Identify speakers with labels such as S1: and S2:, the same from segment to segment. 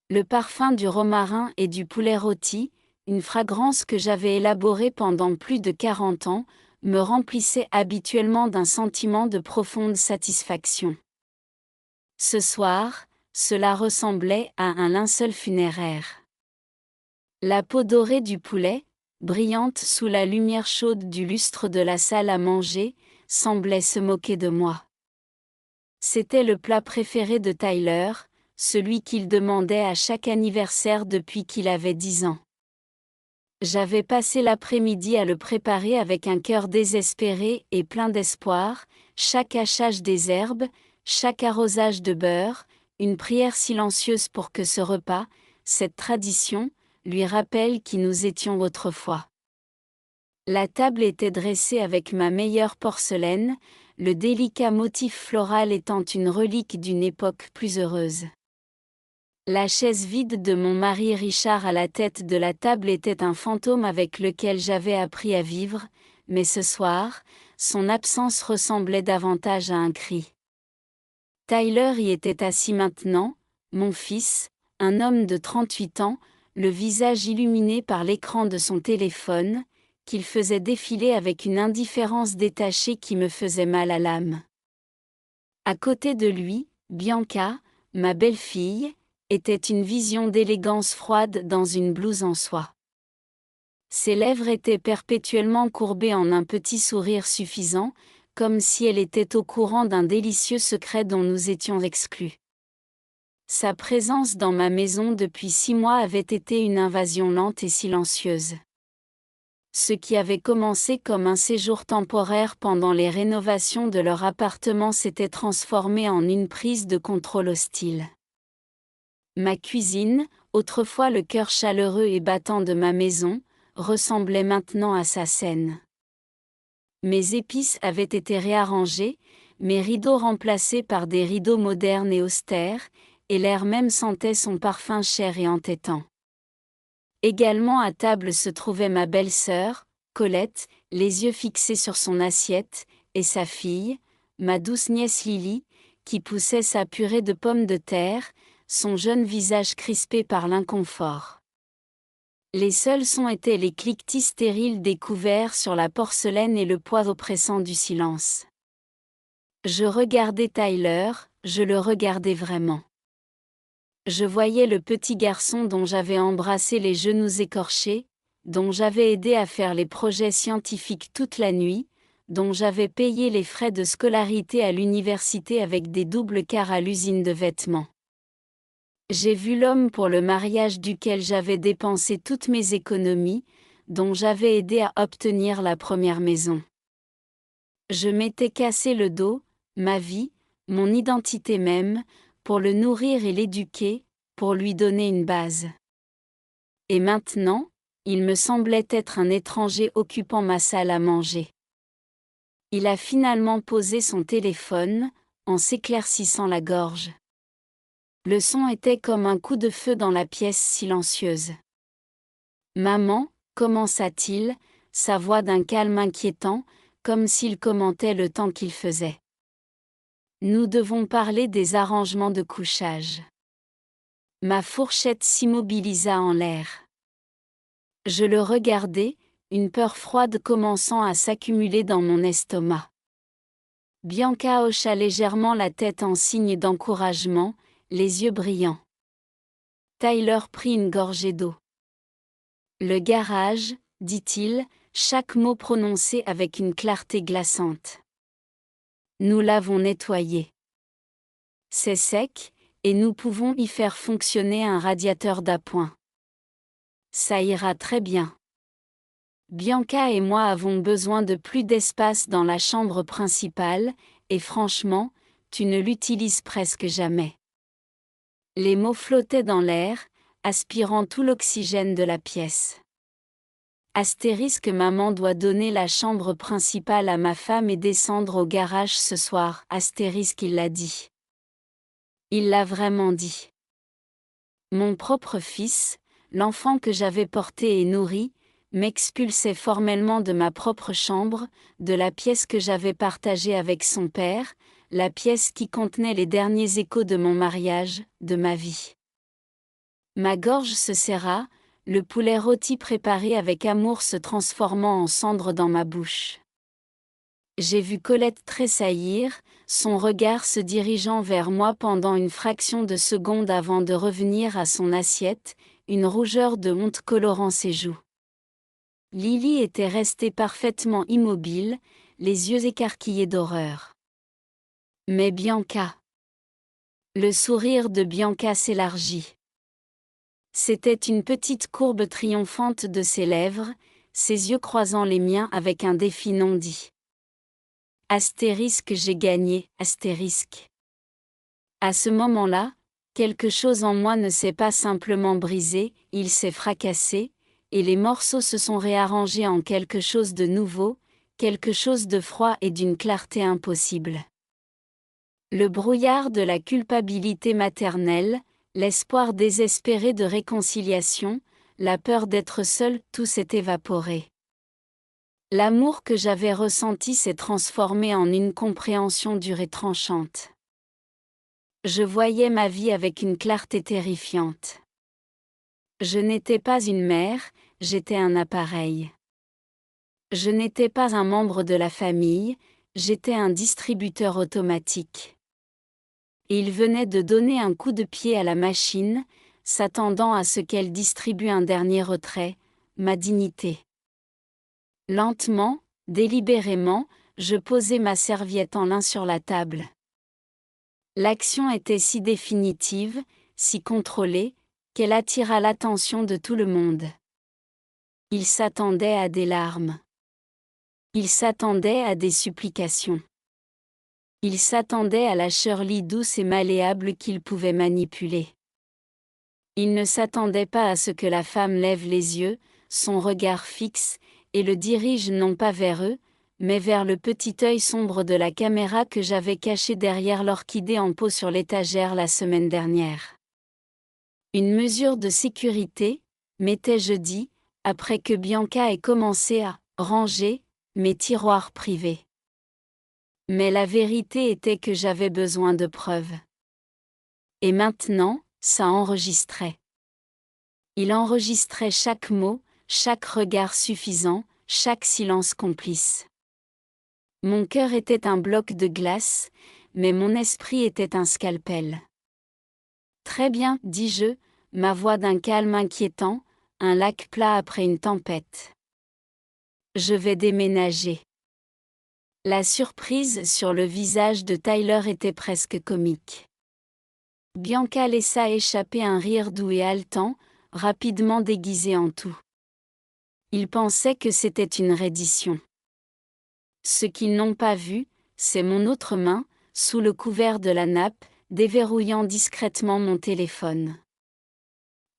S1: Le parfum du romarin et du poulet rôti, une fragrance que j'avais élaborée pendant plus de 40 ans, me remplissait habituellement d'un sentiment de profonde satisfaction. Ce soir, cela ressemblait à un linceul funéraire. La peau dorée du poulet, brillante sous la lumière chaude du lustre de la salle à manger, semblait se moquer de moi. C'était le plat préféré de Tyler, celui qu'il demandait à chaque anniversaire depuis qu'il avait 10 ans. J'avais passé l'après-midi à le préparer avec un cœur désespéré et plein d'espoir, chaque hachage des herbes, chaque arrosage de beurre, une prière silencieuse pour que ce repas, cette tradition, lui rappelle qui nous étions autrefois. La table était dressée avec ma meilleure porcelaine, le délicat motif floral étant une relique d'une époque plus heureuse. La chaise vide de mon mari Richard à la tête de la table était un fantôme avec lequel j'avais appris à vivre, mais ce soir, son absence ressemblait davantage à un cri. Tyler y était assis maintenant, mon fils, un homme de 38 ans, le visage illuminé par l'écran de son téléphone, qu'il faisait défiler avec une indifférence détachée qui me faisait mal à l'âme. À côté de lui, Bianca, ma belle-fille, était une vision d'élégance froide dans une blouse en soie. Ses lèvres étaient perpétuellement courbées en un petit sourire suffisant, comme si elle était au courant d'un délicieux secret dont nous étions exclus. Sa présence dans ma maison depuis 6 mois avait été une invasion lente et silencieuse. Ce qui avait commencé comme un séjour temporaire pendant les rénovations de leur appartement s'était transformé en une prise de contrôle hostile. Ma cuisine, autrefois le cœur chaleureux et battant de ma maison, ressemblait maintenant à sa scène. Mes épices avaient été réarrangées, mes rideaux remplacés par des rideaux modernes et austères, et l'air même sentait son parfum cher et entêtant. Également à table se trouvait ma belle-sœur, Colette, les yeux fixés sur son assiette, et sa fille, ma douce nièce Lily, qui poussait sa purée de pommes de terre, son jeune visage crispé par l'inconfort. Les seuls sons étaient les cliquetis stériles des couverts sur la porcelaine et le poids oppressant du silence. Je regardais Tyler, je le regardais vraiment. Je voyais le petit garçon dont j'avais embrassé les genoux écorchés, dont j'avais aidé à faire les projets scientifiques toute la nuit, dont j'avais payé les frais de scolarité à l'université avec des doubles quarts à l'usine de vêtements. J'ai vu l'homme pour le mariage duquel j'avais dépensé toutes mes économies, dont j'avais aidé à obtenir la première maison. Je m'étais cassé le dos, ma vie, mon identité même, pour le nourrir et l'éduquer, pour lui donner une base. Et maintenant, il me semblait être un étranger occupant ma salle à manger. Il a finalement posé son téléphone, en s'éclaircissant la gorge. Le son était comme un coup de feu dans la pièce silencieuse. Maman, commença-t-il, sa voix d'un calme inquiétant, comme s'il commentait le temps qu'il faisait. Nous devons parler des arrangements de couchage. Ma fourchette s'immobilisa en l'air. Je le regardais, une peur froide commençant à s'accumuler dans mon estomac. Bianca hocha légèrement la tête en signe d'encouragement, les yeux brillants. Tyler prit une gorgée d'eau. Le garage, dit-il, chaque mot prononcé avec une clarté glaçante. Nous l'avons nettoyé. C'est sec, et nous pouvons y faire fonctionner un radiateur d'appoint. Ça ira très bien. Bianca et moi avons besoin de plus d'espace dans la chambre principale, et franchement, tu ne l'utilises presque jamais. Les mots flottaient dans l'air, aspirant tout l'oxygène de la pièce. Astérisque maman doit donner la chambre principale à ma femme et descendre au garage ce soir. Astérisque il l'a dit. Il l'a vraiment dit. Mon propre fils, l'enfant que j'avais porté et nourri, m'expulsait formellement de ma propre chambre, de la pièce que j'avais partagée avec son père, la pièce qui contenait les derniers échos de mon mariage, de ma vie. Ma gorge se serra, le poulet rôti préparé avec amour se transformant en cendres dans ma bouche. J'ai vu Colette tressaillir, son regard se dirigeant vers moi pendant une fraction de seconde avant de revenir à son assiette, une rougeur de honte colorant ses joues. Lily était restée parfaitement immobile, les yeux écarquillés d'horreur. Mais Bianca. Le sourire de Bianca s'élargit. C'était une petite courbe triomphante de ses lèvres, ses yeux croisant les miens avec un défi non dit. Astérisque, j'ai gagné, astérisque. À ce moment-là, quelque chose en moi ne s'est pas simplement brisé, il s'est fracassé, et les morceaux se sont réarrangés en quelque chose de nouveau, quelque chose de froid et d'une clarté impossible. Le brouillard de la culpabilité maternelle, l'espoir désespéré de réconciliation, la peur d'être seul, tout s'est évaporé. L'amour que j'avais ressenti s'est transformé en une compréhension dure et tranchante. Je voyais ma vie avec une clarté terrifiante. Je n'étais pas une mère, j'étais un appareil. Je n'étais pas un membre de la famille, j'étais un distributeur automatique. Et il venait de donner un coup de pied à la machine, s'attendant à ce qu'elle distribue un dernier retrait, ma dignité. Lentement, délibérément, je posai ma serviette en lin sur la table. L'action était si définitive, si contrôlée, qu'elle attira l'attention de tout le monde. Ils s'attendaient à des larmes. Ils s'attendaient à des supplications. Ils s'attendaient à la Shirley douce et malléable qu'ils pouvaient manipuler. Ils ne s'attendaient pas à ce que la femme lève les yeux, son regard fixe, et le dirige non pas vers eux, mais vers le petit œil sombre de la caméra que j'avais caché derrière l'orchidée en pot sur l'étagère la semaine dernière. Une mesure de sécurité, m'étais-je dit, après que Bianca ait commencé à ranger mes tiroirs privés. Mais la vérité était que j'avais besoin de preuves. Et maintenant, ça enregistrait. Il enregistrait chaque mot, chaque regard suffisant, chaque silence complice. Mon cœur était un bloc de glace, mais mon esprit était un scalpel. Très bien, dis-je, ma voix d'un calme inquiétant, un lac plat après une tempête. Je vais déménager. La surprise sur le visage de Tyler était presque comique. Bianca laissa échapper un rire doux et haletant, rapidement déguisé en tout. Ils pensaient que c'était une reddition. Ce qu'ils n'ont pas vu, c'est mon autre main, sous le couvert de la nappe, déverrouillant discrètement mon téléphone.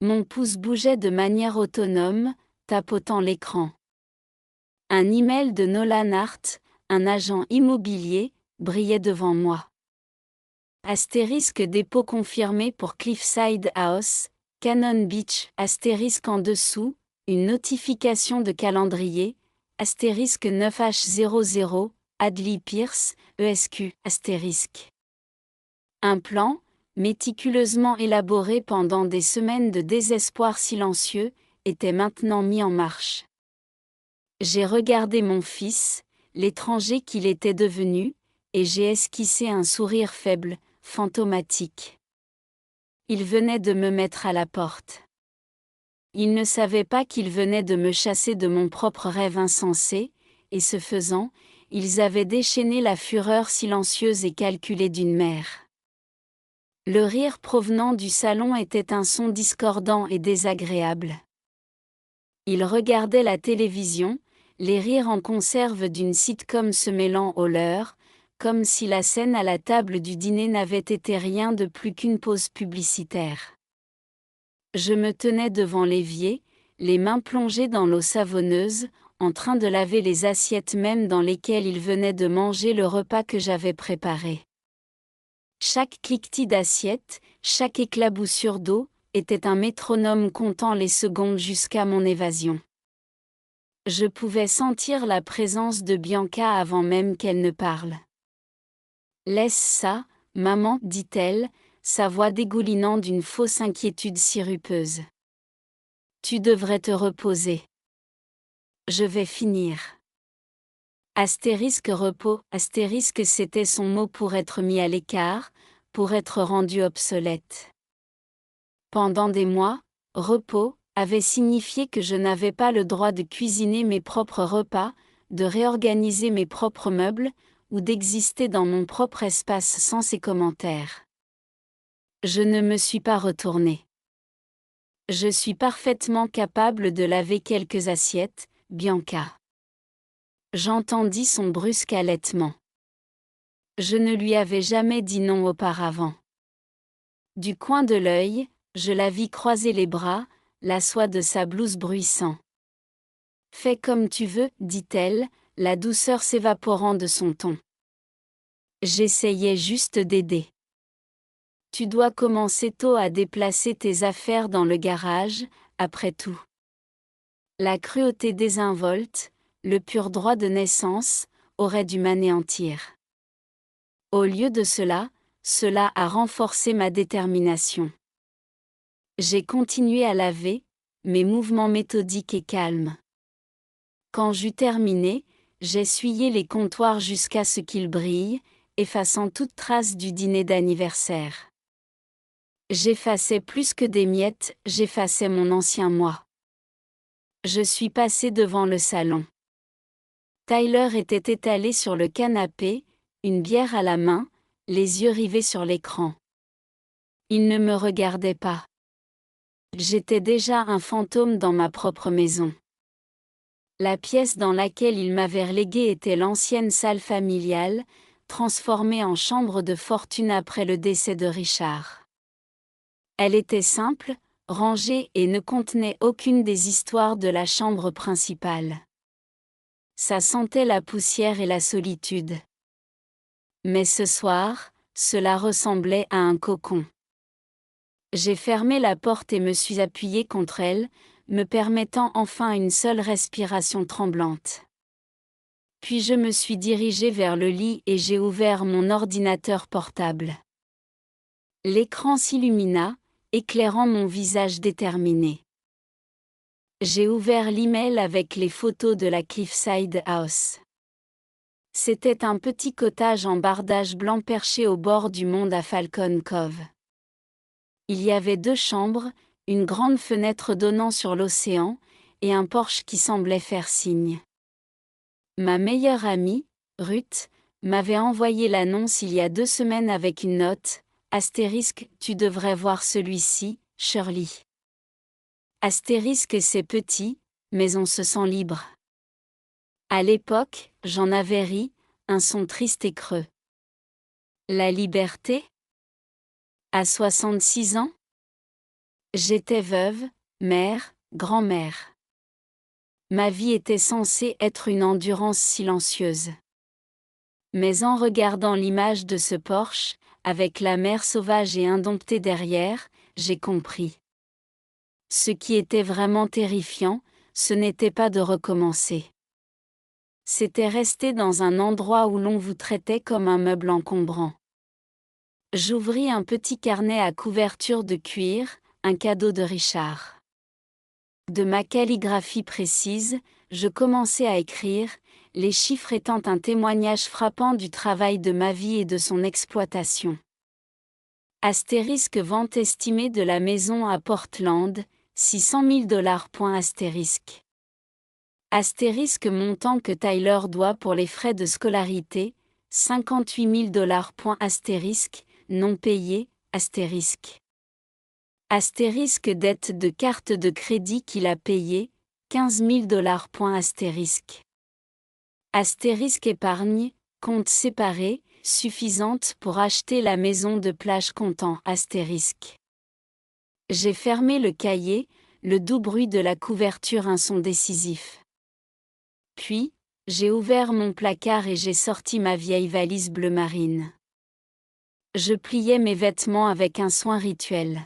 S1: Mon pouce bougeait de manière autonome, tapotant l'écran. Un email de Nolan Hart, un agent immobilier, brillait devant moi. Astérisque dépôt confirmé pour Cliffside House, Cannon Beach, astérisque en dessous, une notification de calendrier, astérisque 9H00, Adley Pierce, ESQ, astérisque. Un plan, méticuleusement élaboré pendant des semaines de désespoir silencieux, était maintenant mis en marche. J'ai regardé mon fils, l'étranger qu'il était devenu, et j'ai esquissé un sourire faible, fantomatique. Il venait de me mettre à la porte. Il ne savait pas qu'il venait de me chasser de mon propre rêve insensé, et ce faisant, ils avaient déchaîné la fureur silencieuse et calculée d'une mère. Le rire provenant du salon était un son discordant et désagréable. Ils regardaient la télévision, les rires en conserve d'une sitcom se mêlant aux leurs, comme si la scène à la table du dîner n'avait été rien de plus qu'une pause publicitaire. Je me tenais devant l'évier, les mains plongées dans l'eau savonneuse, en train de laver les assiettes mêmes dans lesquelles ils venaient de manger le repas que j'avais préparé. Chaque cliquetis d'assiette, chaque éclaboussure d'eau, était un métronome comptant les secondes jusqu'à mon évasion. Je pouvais sentir la présence de Bianca avant même qu'elle ne parle. « Laisse ça, maman, dit-elle, sa voix dégoulinant d'une fausse inquiétude sirupeuse. Tu devrais te reposer. Je vais finir. Astérisque repos, astérisque c'était son mot pour être mis à l'écart, pour être rendu obsolète. Pendant des mois, repos avait signifié que je n'avais pas le droit de cuisiner mes propres repas, de réorganiser mes propres meubles, ou d'exister dans mon propre espace sans ses commentaires. Je ne me suis pas retournée. Je suis parfaitement capable de laver quelques assiettes, Bianca. J'entendis son brusque halètement. Je ne lui avais jamais dit non auparavant. Du coin de l'œil, je la vis croiser les bras, la soie de sa blouse bruissant. Fais comme tu veux, dit-elle, la douceur s'évaporant de son ton. J'essayais juste d'aider. Tu dois commencer tôt à déplacer tes affaires dans le garage, après tout. La cruauté désinvolte, le pur droit de naissance, aurait dû m'anéantir. Au lieu de cela, cela a renforcé ma détermination. J'ai continué à laver, mes mouvements méthodiques et calmes. Quand j'eus terminé, j'essuyai les comptoirs jusqu'à ce qu'ils brillent, effaçant toute trace du dîner d'anniversaire. J'effaçais plus que des miettes, j'effaçais mon ancien moi. Je suis passé devant le salon. Tyler était étalé sur le canapé, une bière à la main, les yeux rivés sur l'écran. Il ne me regardait pas. J'étais déjà un fantôme dans ma propre maison. La pièce dans laquelle il m'avait relégué était l'ancienne salle familiale, transformée en chambre de fortune après le décès de Richard. Elle était simple, rangée et ne contenait aucune des histoires de la chambre principale. Ça sentait la poussière et la solitude. Mais ce soir, cela ressemblait à un cocon. J'ai fermé la porte et me suis appuyé contre elle, me permettant enfin une seule respiration tremblante. Puis je me suis dirigé vers le lit et j'ai ouvert mon ordinateur portable. L'écran s'illumina, éclairant mon visage déterminé. J'ai ouvert l'email avec les photos de la Cliffside House. C'était un petit cottage en bardage blanc perché au bord du monde à Falcon Cove. Il y avait 2 chambres, une grande fenêtre donnant sur l'océan, et un porche qui semblait faire signe. Ma meilleure amie, Ruth, m'avait envoyé l'annonce il y a 2 semaines avec une note, astérisque, tu devrais voir celui-ci, Shirley. Astérisque c'est petit, mais on se sent libre. À l'époque, j'en avais ri, un son triste et creux. La liberté ? À 66 ans ? J'étais veuve, mère, grand-mère. Ma vie était censée être une endurance silencieuse. Mais en regardant l'image de ce Porsche, avec la mer sauvage et indomptée derrière, j'ai compris. Ce qui était vraiment terrifiant, ce n'était pas de recommencer. C'était rester dans un endroit où l'on vous traitait comme un meuble encombrant. J'ouvris un petit carnet à couverture de cuir, un cadeau de Richard. De ma calligraphie précise, je commençai à écrire, les chiffres étant un témoignage frappant du travail de ma vie et de son exploitation. Astérisque vente estimée de la maison à Portland, 600 000 $. Astérisque. Astérisque montant que Tyler doit pour les frais de scolarité, 58 000 $. Astérisque, non payé, astérisque. Astérisque dette de carte de crédit qu'il a payée, 15 000 $. Astérisque. Astérisque épargne, compte séparé, suffisante pour acheter la maison de plage comptant astérisque. J'ai fermé le cahier, le doux bruit de la couverture un son décisif. Puis, j'ai ouvert mon placard et j'ai sorti ma vieille valise bleu marine. Je pliais mes vêtements avec un soin rituel.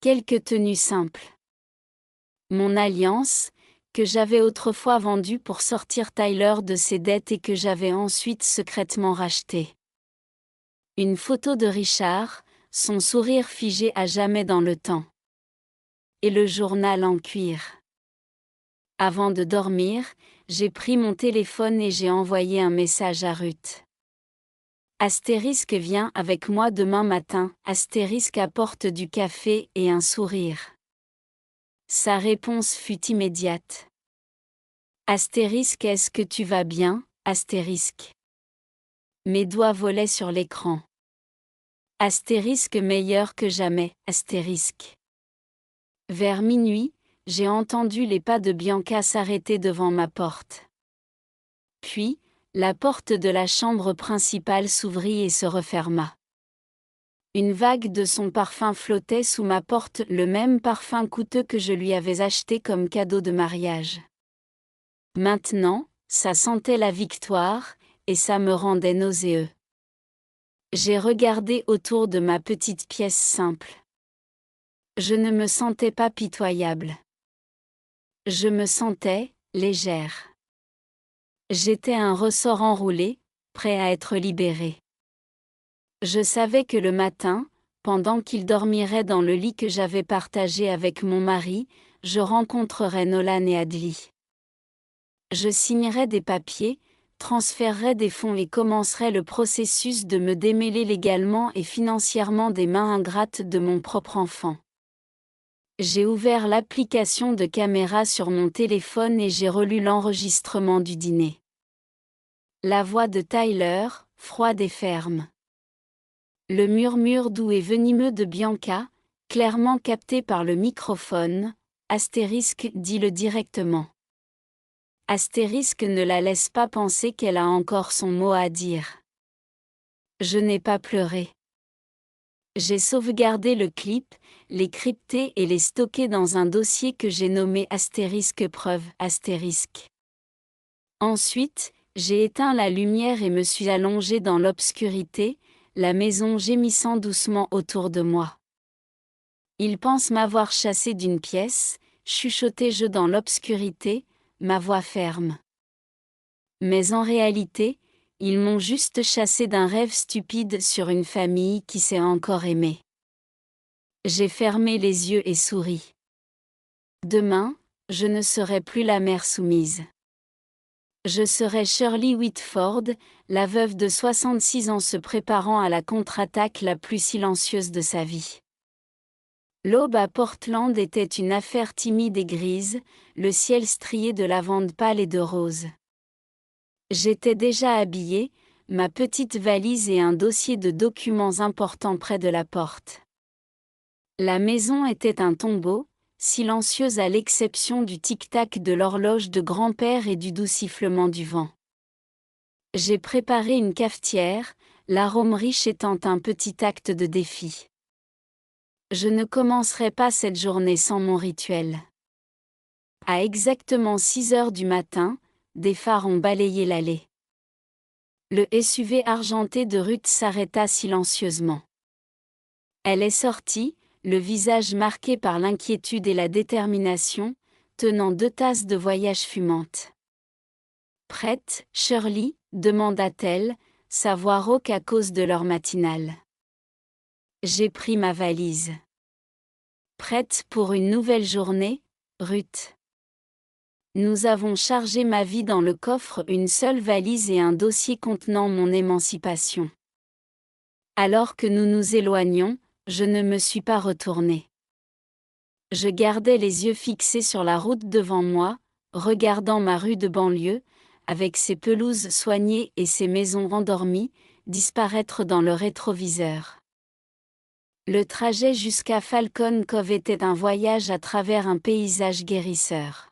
S1: Quelques tenues simples. Mon alliance, que j'avais autrefois vendue pour sortir Tyler de ses dettes et que j'avais ensuite secrètement rachetée. Une photo de Richard, son sourire figé à jamais dans le temps. Et le journal en cuir. Avant de dormir, j'ai pris mon téléphone et j'ai envoyé un message à Ruth. Astérisque vient avec moi demain matin, astérisque apporte du café et un sourire. Sa réponse fut immédiate. Astérisque est-ce que tu vas bien, astérisque. Mes doigts volaient sur l'écran. Astérisque meilleur que jamais, astérisque. Vers minuit, j'ai entendu les pas de Bianca s'arrêter devant ma porte. Puis, la porte de la chambre principale s'ouvrit et se referma. Une vague de son parfum flottait sous ma porte, le même parfum coûteux que je lui avais acheté comme cadeau de mariage. Maintenant, ça sentait la victoire, et ça me rendait nauséeux. J'ai regardé autour de ma petite pièce simple. Je ne me sentais pas pitoyable. Je me sentais légère. J'étais un ressort enroulé, prêt à être libéré. Je savais que le matin, pendant qu'il dormirait dans le lit que j'avais partagé avec mon mari, je rencontrerais Nolan et Adli. Je signerais des papiers, transférerais des fonds et commencerais le processus de me démêler légalement et financièrement des mains ingrates de mon propre enfant. J'ai ouvert l'application de caméra sur mon téléphone et j'ai relu l'enregistrement du dîner. La voix de Tyler, froide et ferme. Le murmure doux et venimeux de Bianca, clairement capté par le microphone, astérisque dit-le directement. Astérisque ne la laisse pas penser qu'elle a encore son mot à dire. Je n'ai pas pleuré. J'ai sauvegardé le clip, les crypté et les stocké dans un dossier que j'ai nommé astérisque preuve astérisque. Ensuite, j'ai éteint la lumière et me suis allongé dans l'obscurité, la maison gémissant doucement autour de moi. Ils pensent m'avoir chassé d'une pièce, chuchotai-je dans l'obscurité, ma voix ferme. Mais en réalité, ils m'ont juste chassé d'un rêve stupide sur une famille qui s'est encore aimée. J'ai fermé les yeux et souri. Demain, je ne serai plus la mère soumise. Je serai Shirley Whitford, la veuve de 66 ans se préparant à la contre-attaque la plus silencieuse de sa vie. L'aube à Portland était une affaire timide et grise, le ciel strié de lavande pâle et de rose. J'étais déjà habillée, ma petite valise et un dossier de documents importants près de la porte. La maison était un tombeau, silencieuse à l'exception du tic-tac de l'horloge de grand-père et du doux sifflement du vent. J'ai préparé une cafetière, l'arôme riche étant un petit acte de défi. Je ne commencerai pas cette journée sans mon rituel. À exactement 6 heures du matin, des phares ont balayé l'allée. Le SUV argenté de Ruth s'arrêta silencieusement. Elle est sortie, le visage marqué par l'inquiétude et la détermination, tenant 2 tasses de voyage fumantes. « Prête, Shirley ?» demanda-t-elle, sa voix rauque à cause de l'heure matinale. J'ai pris ma valise. « Prête pour une nouvelle journée, Ruth ?» Nous avons chargé ma vie dans le coffre, une seule valise et un dossier contenant mon émancipation. Alors que nous nous éloignions, je ne me suis pas retournée. Je gardais les yeux fixés sur la route devant moi, regardant ma rue de banlieue, avec ses pelouses soignées et ses maisons endormies, disparaître dans le rétroviseur. Le trajet jusqu'à Falcon Cove était un voyage à travers un paysage guérisseur.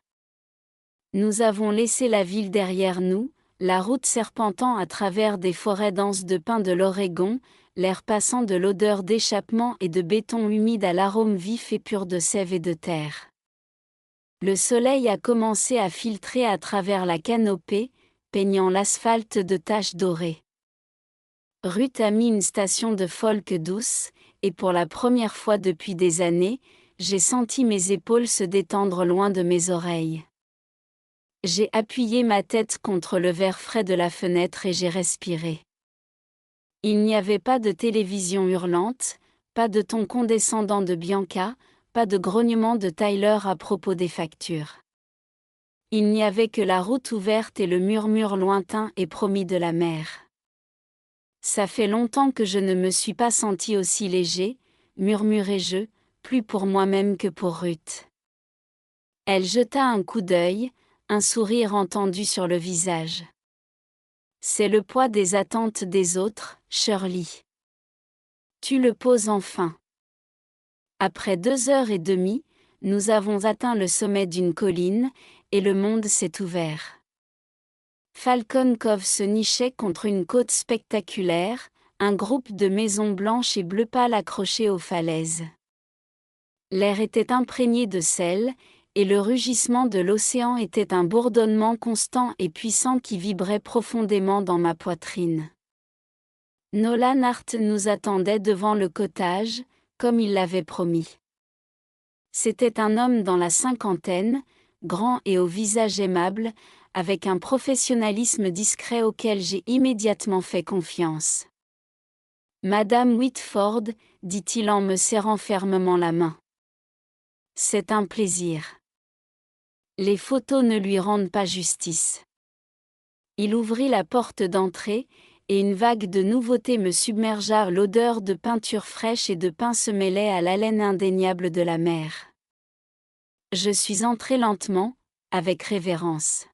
S1: Nous avons laissé la ville derrière nous, la route serpentant à travers des forêts denses de pins de l'Oregon, l'air passant de l'odeur d'échappement et de béton humide à l'arôme vif et pur de sève et de terre. Le soleil a commencé à filtrer à travers la canopée, peignant l'asphalte de taches dorées. Ruth a mis une station de folk douce, et pour la première fois depuis des années, j'ai senti mes épaules se détendre loin de mes oreilles. J'ai appuyé ma tête contre le verre frais de la fenêtre et j'ai respiré. Il n'y avait pas de télévision hurlante, Pas de ton condescendant de Bianca, pas de grognement de Tyler à propos des factures. Il n'y avait que la route ouverte et le murmure lointain et promis de la mer. Ça fait longtemps que je ne me suis pas senti aussi léger, murmurai-je, plus pour moi-même que pour Ruth. Elle jeta un coup d'œil, un sourire entendu sur le visage. C'est le poids des attentes des autres, Shirley. Tu le poses enfin. Après 2 heures et demie, nous avons atteint le sommet d'une colline, et le monde s'est ouvert. Falcon Cove se nichait contre une côte spectaculaire, un groupe de maisons blanches et bleu pâle accrochées aux falaises. L'air était imprégné de sel, et le rugissement de l'océan était un bourdonnement constant et puissant qui vibrait profondément dans ma poitrine. Nolan Hart nous attendait devant le cottage, comme il l'avait promis. C'était un homme dans la cinquantaine, grand et au visage aimable, avec un professionnalisme discret auquel j'ai immédiatement fait confiance. « Madame Whitford, dit-il en me serrant fermement la main. C'est un plaisir. Les photos ne lui rendent pas justice. » Il ouvrit la porte d'entrée, et une vague de nouveautés me submergea. L'odeur de peinture fraîche et de pain se mêlait à l'haleine indéniable de la mer. Je suis entré lentement, avec révérence.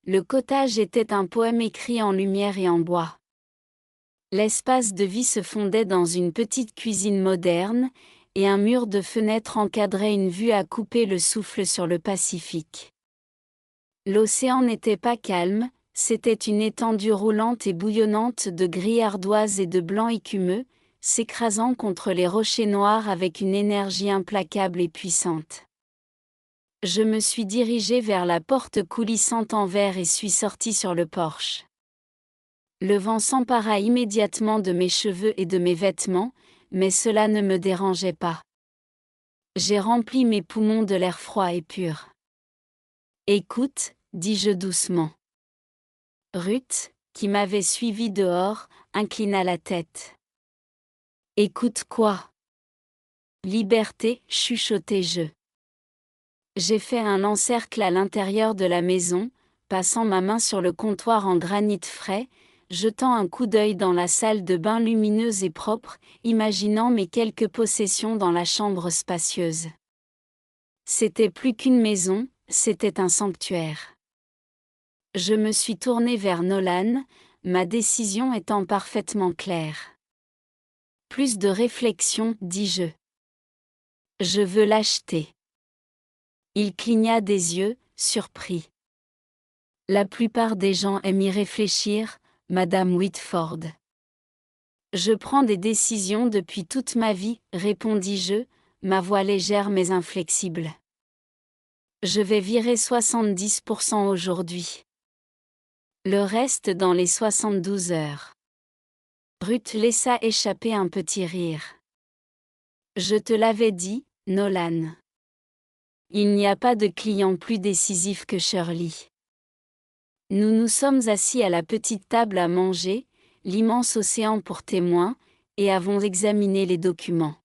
S1: Le cottage était un poème écrit en lumière et en bois. L'espace de vie se fondait dans une petite cuisine moderne, et un mur de fenêtres encadrait une vue à couper le souffle sur le Pacifique. L'océan n'était pas calme, c'était une étendue roulante et bouillonnante de gris ardoise et de blanc écumeux, s'écrasant contre les rochers noirs avec une énergie implacable et puissante. Je me suis dirigé vers la porte coulissante en verre et suis sorti sur le porche. Le vent s'empara immédiatement de mes cheveux et de mes vêtements, mais cela ne me dérangeait pas. J'ai rempli mes poumons de l'air froid et pur. « Écoute, dis-je doucement. » Ruth, qui m'avait suivi dehors, inclina la tête. « Écoute quoi ? » Liberté, chuchotai-je. J'ai fait un encercle à l'intérieur de la maison, passant ma main sur le comptoir en granit frais, jetant un coup d'œil dans la salle de bain lumineuse et propre, imaginant mes quelques possessions dans la chambre spacieuse. C'était plus qu'une maison, c'était un sanctuaire. Je me suis tourné vers Nolan, ma décision étant parfaitement claire. Plus de réflexion, dis-je. Je veux l'acheter. Il cligna des yeux, surpris. La plupart des gens aiment y réfléchir, Madame Whitford. Je prends des décisions depuis toute ma vie, répondis-je, ma voix légère mais inflexible. Je vais virer 70% aujourd'hui. Le reste dans les 72 heures. Ruth laissa échapper un petit rire. Je te l'avais dit, Nolan. Il n'y a pas de client plus décisif que Shirley. Nous nous sommes assis à la petite table à manger, l'immense océan pour témoin, et avons examiné les documents.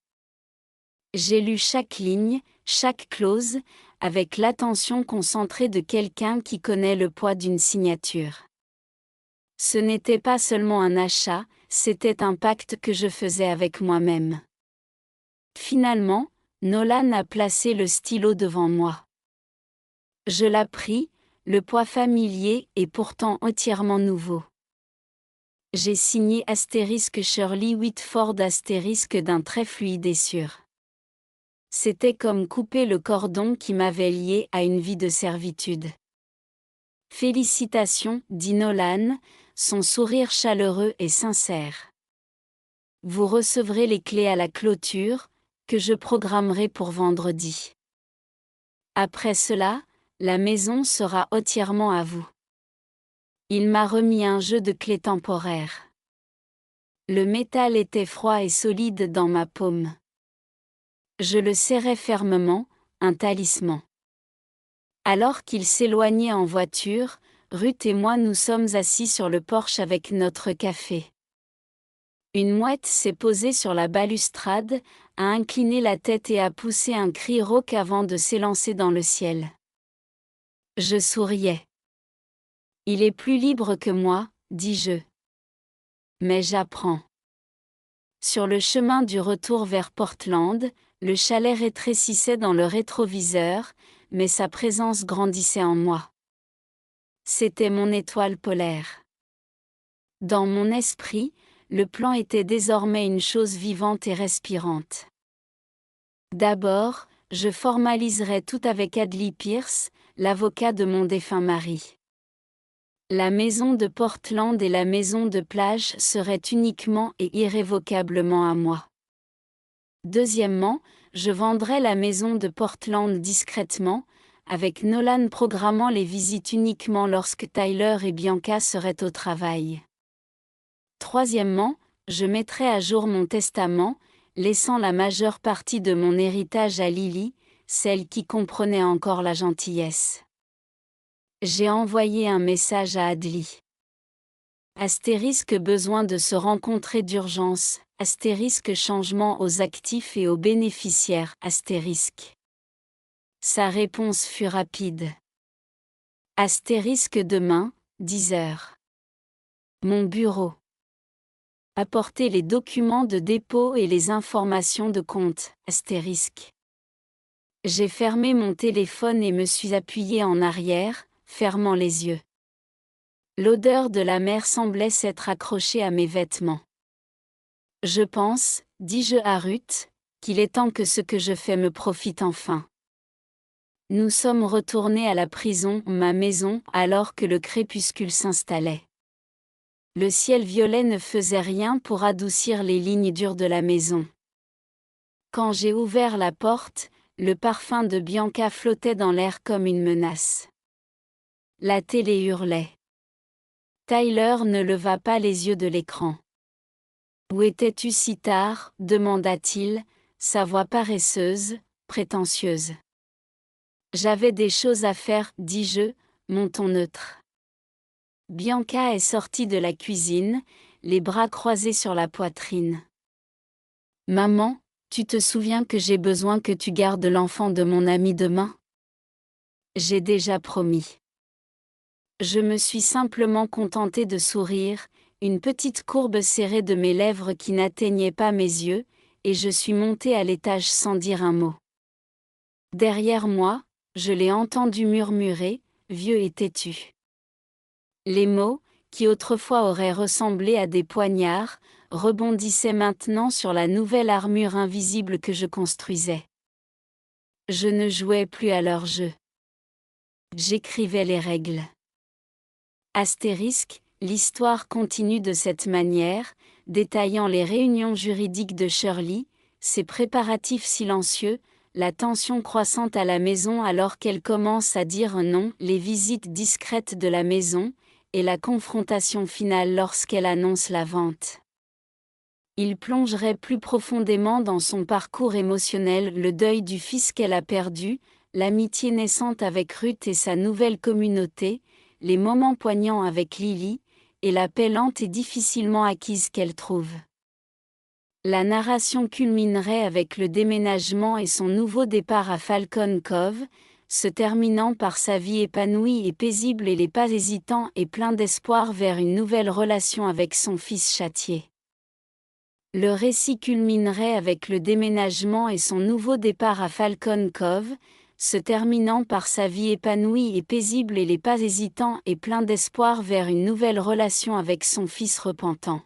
S1: J'ai lu chaque ligne, chaque clause, avec l'attention concentrée de quelqu'un qui connaît le poids d'une signature. Ce n'était pas seulement un achat, c'était un pacte que je faisais avec moi-même. Finalement, Nolan a placé le stylo devant moi. Je l'ai pris, le poids familier et pourtant entièrement nouveau. J'ai signé Shirley Whitford d'un trait fluide et sûr. C'était comme couper le cordon qui m'avait lié à une vie de servitude. Félicitations, dit Nolan, son sourire chaleureux et sincère. Vous recevrez les clés à la clôture, que je programmerai pour vendredi. Après cela, la maison sera entièrement à vous. Il m'a remis un jeu de clés temporaire. Le métal était froid et solide dans ma paume. Je le serrai fermement, un talisman. Alors qu'il s'éloignait en voiture, Ruth et moi nous sommes assis sur le porche avec notre café. Une mouette s'est posée sur la balustrade, a incliné la tête et a poussé un cri rauque avant de s'élancer dans le ciel. Je souriais. Il est plus libre que moi, dis-je. Mais j'apprends. Sur le chemin du retour vers Portland, le chalet rétrécissait dans le rétroviseur, mais sa présence grandissait en moi. C'était mon étoile polaire. Dans mon esprit, le plan était désormais une chose vivante et respirante. D'abord, je formaliserai tout avec Adley Pierce, l'avocat de mon défunt mari. La maison de Portland et la maison de plage seraient uniquement et irrévocablement à moi. Deuxièmement, je vendrai la maison de Portland discrètement, avec Nolan programmant les visites uniquement lorsque Tyler et Bianca seraient au travail. Troisièmement, je mettrai à jour mon testament, laissant la majeure partie de mon héritage à Lily, celle qui comprenait encore la gentillesse. J'ai envoyé un message à Adley. Astérisque besoin de se rencontrer d'urgence, astérisque changement aux actifs et aux bénéficiaires, astérisque. Sa réponse fut rapide. Astérisque demain, 10 heures. Mon bureau. Apporter les documents de dépôt et les informations de compte, astérisque. J'ai fermé mon téléphone et me suis appuyé en arrière, fermant les yeux. L'odeur de la mer semblait s'être accrochée à mes vêtements. Je pense, dis-je à Ruth, qu'il est temps que ce que je fais me profite enfin. Nous sommes retournés à la prison, ma maison, alors que le crépuscule s'installait. Le ciel violet ne faisait rien pour adoucir les lignes dures de la maison. Quand j'ai ouvert la porte, le parfum de Bianca flottait dans l'air comme une menace. La télé hurlait. Tyler ne leva pas les yeux de l'écran. « Où étais-tu si tard » demanda-t-il, sa voix paresseuse, prétentieuse. « J'avais des choses à faire, dis-je, mon ton neutre. » Bianca est sortie de la cuisine, les bras croisés sur la poitrine. « Maman, tu te souviens que j'ai besoin que tu gardes l'enfant de mon ami demain ? J'ai déjà promis. » Je me suis simplement contentée de sourire, une petite courbe serrée de mes lèvres qui n'atteignait pas mes yeux, et je suis montée à l'étage sans dire un mot. Derrière moi, je l'ai entendu murmurer, vieux et têtu. Les mots, qui autrefois auraient ressemblé à des poignards, rebondissaient maintenant sur la nouvelle armure invisible que je construisais. Je ne jouais plus à leur jeu. J'écrivais les règles. Astérisque, l'histoire continue de cette manière, détaillant les réunions juridiques de Shirley, ses préparatifs silencieux, la tension croissante à la maison alors qu'elle commence à dire non, les visites discrètes de la maison, et la confrontation finale lorsqu'elle annonce la vente. Il plongerait plus profondément dans son parcours émotionnel, le deuil du fils qu'elle a perdu, l'amitié naissante avec Ruth et sa nouvelle communauté, les moments poignants avec Lily, et la paix lente et difficilement acquise qu'elle trouve. La narration culminerait avec le déménagement et son nouveau départ à Falcon Cove, se terminant par sa vie épanouie et paisible et les pas hésitants et pleins d'espoir vers une nouvelle relation avec son fils châtié. Le récit culminerait avec le déménagement et son nouveau départ à Falcon Cove, se terminant par sa vie épanouie et paisible et les pas hésitants et pleins d'espoir vers une nouvelle relation avec son fils repentant.